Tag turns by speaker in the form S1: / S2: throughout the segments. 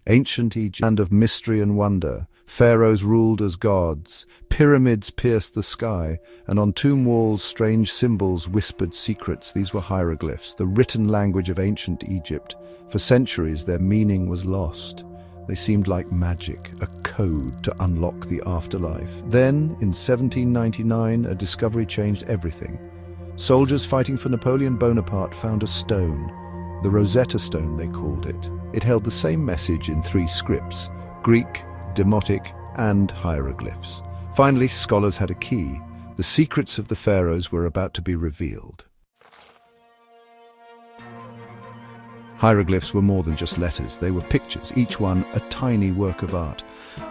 S1: Ancient Egypt, land of mystery and wonder. Pharaohs ruled as gods, pyramids pierced the sky, and on tomb walls strange symbols whispered secrets. These were hieroglyphs, the written language of ancient Egypt. For centuries their meaning was lost. They seemed like magic, a code to unlock the afterlife. Then, in 1799, a discovery changed everything. Soldiers fighting for Napoleon Bonaparte found a stone. The Rosetta Stone, they called it. It held the same message in 3 scripts: Greek, Demotic, and hieroglyphs. Finally, scholars had a key. The secrets of the pharaohs were about to be revealed. Hieroglyphs were more than just letters. They were pictures, each one a tiny work of art.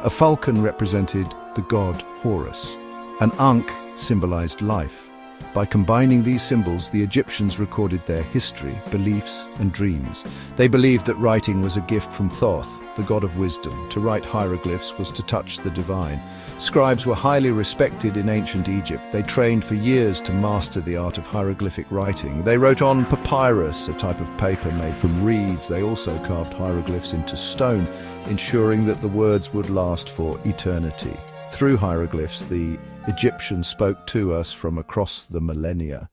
S1: A falcon represented the god Horus. An ankh symbolized life. By combining these symbols, the Egyptians recorded their history, beliefs, and dreams. They believed that writing was a gift from Thoth, the god of wisdom. To write hieroglyphs was to touch the divine. Scribes were highly respected in ancient Egypt. They trained for years to master the art of hieroglyphic writing. They wrote on papyrus, a type of paper made from reeds. They also carved hieroglyphs into stone, ensuring that the words would last for eternity. Through hieroglyphs, the Egyptians spoke to us from across the millennia.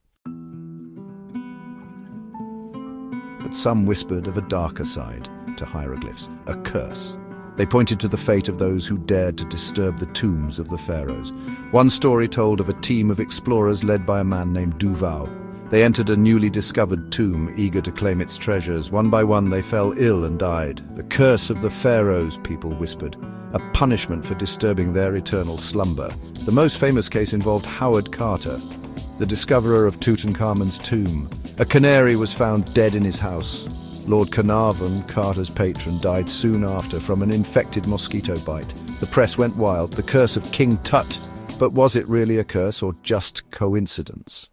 S1: But some whispered of a darker side to hieroglyphs, a curse. They pointed to the fate of those who dared to disturb the tombs of the pharaohs. One story told of a team of explorers led by a man named Duval. They entered a newly discovered tomb, eager to claim its treasures. One by one they fell ill and died. The curse of the pharaohs, people whispered, a punishment for disturbing their eternal slumber. The most famous case involved Howard Carter, the discoverer of Tutankhamun's tomb. A canary was found dead in his house. Lord Carnarvon, Carter's patron, died soon after from an infected mosquito bite. The press went wild, the curse of King Tut. But was it really a curse or just coincidence?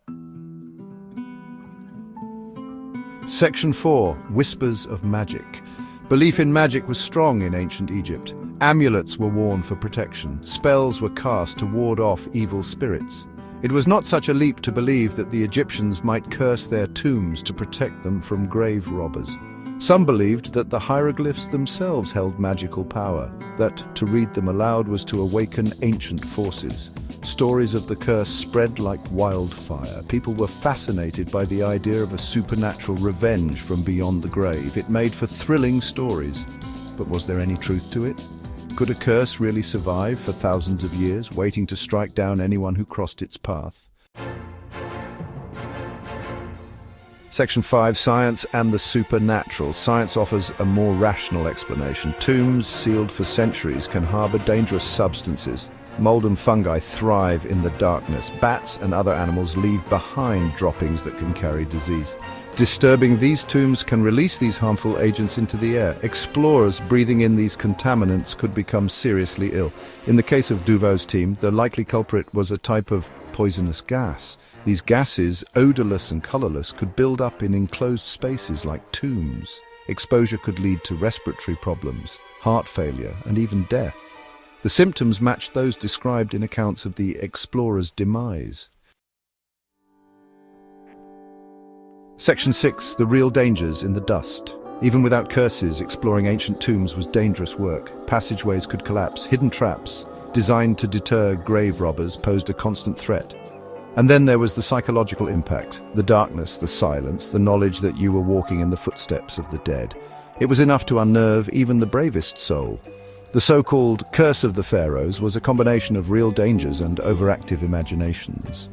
S1: Section 4. Whispers of Magic. Belief in magic was strong in ancient Egypt. Amulets were worn for protection. Spells were cast to ward off evil spirits. It was not such a leap to believe that the Egyptians might curse their tombs to protect them from grave robbers. Some believed that the hieroglyphs themselves held magical power, that to read them aloud was to awaken ancient forces. Stories of the curse spread like wildfire. People were fascinated by the idea of a supernatural revenge from beyond the grave. It made for thrilling stories. But was there any truth to it? Could a curse really survive for thousands of years, waiting to strike down anyone who crossed its path? Section 5. Science and the supernatural. Science offers a more rational explanation. Tombs sealed for centuries can harbor dangerous substances. Mold and fungi thrive in the darkness. Bats and other animals leave behind droppings that can carry disease. Disturbing these tombs can release these harmful agents into the air. Explorers breathing in these contaminants could become seriously ill. In the case of Duval's team, the likely culprit was a type of poisonous gas. These gases, odorless and colorless, could build up in enclosed spaces like tombs. Exposure could lead to respiratory problems, heart failure, and even death. The symptoms matched those described in accounts of the explorers' demise. Section 6. The real dangers in the dust. Even without curses, exploring ancient tombs was dangerous work. Passageways could collapse. Hidden traps, designed to deter grave robbers, posed a constant threat. And then there was the psychological impact. The darkness, the silence, the knowledge that you were walking in the footsteps of the dead. It was enough to unnerve even the bravest soul. The so-called curse of the pharaohs was a combination of real dangers and overactive imaginations.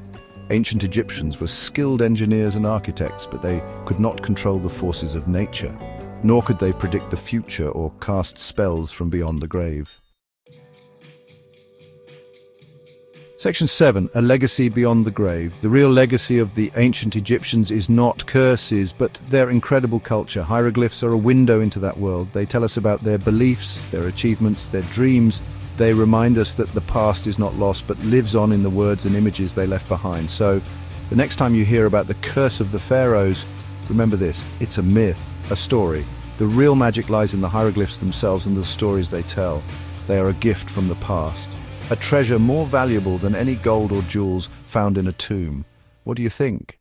S1: Ancient Egyptians were skilled engineers and architects, but they could not control the forces of nature, nor could they predict the future or cast spells from beyond the grave. Section 7. A legacy beyond the grave. The real legacy of the ancient Egyptians is not curses, but their incredible culture. Hieroglyphs are a window into that world. They tell us about their beliefs, their achievements, their dreams. They remind us that the past is not lost, but lives on in the words and images they left behind. So, the next time you hear about the curse of the pharaohs, remember this: it's a myth, a story. The real magic lies in the hieroglyphs themselves and the stories they tell. They are a gift from the past, a treasure more valuable than any gold or jewels found in a tomb. What do you think?